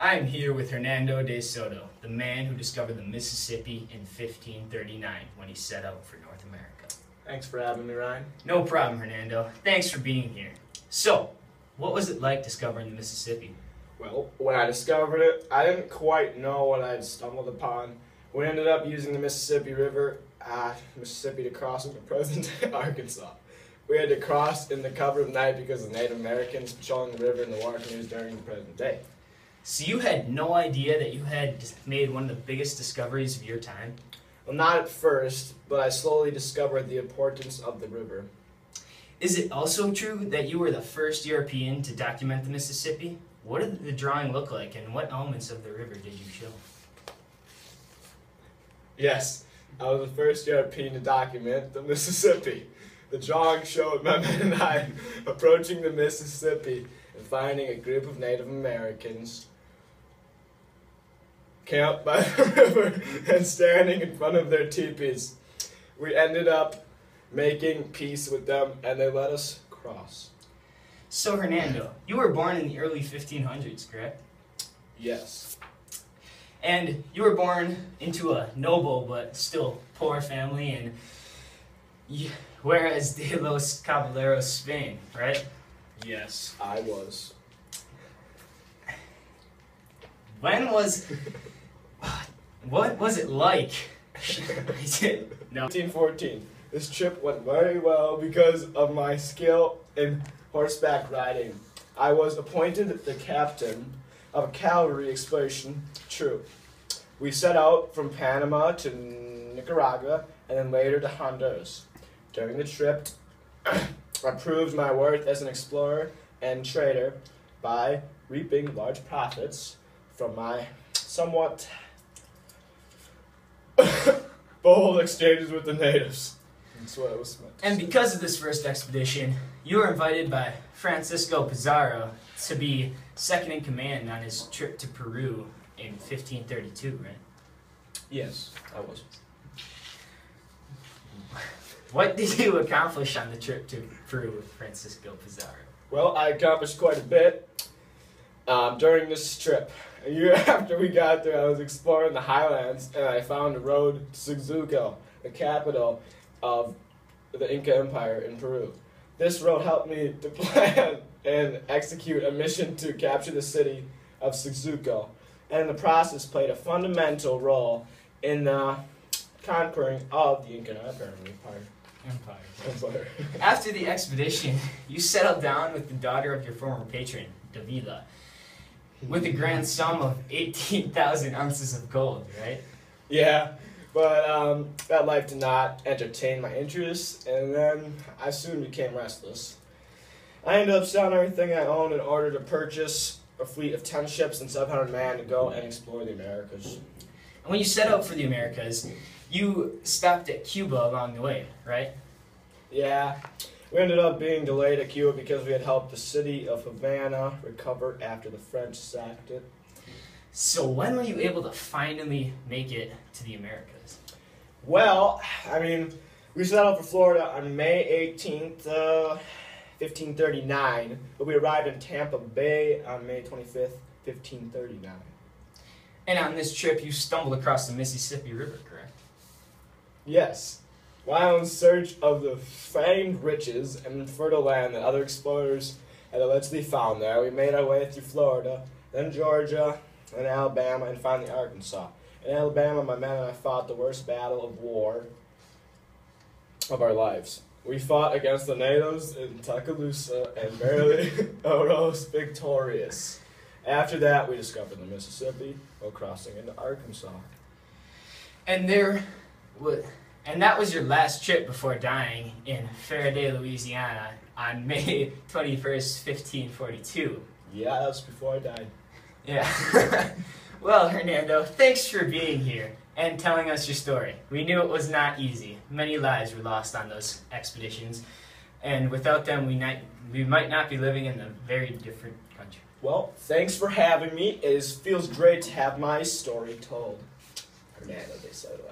I am here with Hernando de Soto, the man who discovered the Mississippi in 1539 when he set out for North America. Thanks for having me, Ryan. No problem, Hernando. Thanks for being here. So, what was it like discovering the Mississippi? Well, when I discovered it, I didn't quite know what I had stumbled upon. We ended up using the Mississippi River, Mississippi, to cross into present-day Arkansas. We had to cross in the cover of night because of Native Americans patrolling the river in the war canoes during the present day. So you had no idea that you had made one of the biggest discoveries of your time? Well, not at first, but I slowly discovered the importance of the river. Is it also true that you were the first European to document the Mississippi? What did the drawing look like, and what elements of the river did you show? Yes, I was the first European to document the Mississippi. The drawing showed my men and I approaching the Mississippi and finding a group of Native Americans camped by the river and standing in front of their teepees. We ended up making peace with them, and they let us cross. So, Hernando, you were born in the early 1500s, correct? Yes. And you were born into a noble but still poor family in whereas de los Caballeros, Spain, right? Yes, I was. What was it like? No. 1914. This trip went very well because of my skill in horseback riding. I was appointed the captain of a cavalry expedition troop. We set out from Panama to Nicaragua and then later to Honduras. During the trip, I proved my worth as an explorer and trader by reaping large profits from my somewhat bold exchanges with the natives. That's what it was meant to And say. because of this first expedition, you were invited by Francisco Pizarro to be second in command on his trip to Peru in 1532, right? Yes, I was. What did you accomplish on the trip to Peru with Francisco Pizarro? Well, I accomplished quite a bit during this trip. A year after we got there, I was exploring the highlands, and I found a road to Suzuco, the capital of the Inca Empire in Peru. This road helped me to plan and execute a mission to capture the city of Suzuco, and in the process played a fundamental role in the conquering of the Inca Empire. After the expedition, you settled down with the daughter of your former patron, Davila, with a grand sum of 18,000 ounces of gold, right? Yeah, but that life did not entertain my interests, and then I soon became restless. I ended up selling everything I owned in order to purchase a fleet of 10 ships and 700 men to go and explore the Americas. And when you set out for the Americas, you stopped at Cuba along the way, right? Yeah, we ended up being delayed at Cuba because we had helped the city of Havana recover after the French sacked it. So when were you able to finally make it to the Americas? Well, we set out for Florida on May 18th, 1539, but we arrived in Tampa Bay on May 25th, 1539. And on this trip, you stumbled across the Mississippi River, correct? Yes. While in search of the famed riches and fertile land that other explorers had allegedly found there, we made our way through Florida, then Georgia, and Alabama, and finally Arkansas. In Alabama, my men and I fought the worst battle of war of our lives. We fought against the natives in Tuscaloosa and barely arose victorious. After that, we discovered the Mississippi while crossing into Arkansas. And that was your last trip before dying in Faraday, Louisiana on May 21st, 1542. Yeah, that was before I died. Yeah. Well, Hernando, thanks for being here and telling us your story. We knew it was not easy. Many lives were lost on those expeditions, and without them, we might not be living in a very different country. Well, thanks for having me. It feels great to have my story told. Hernando de Soto.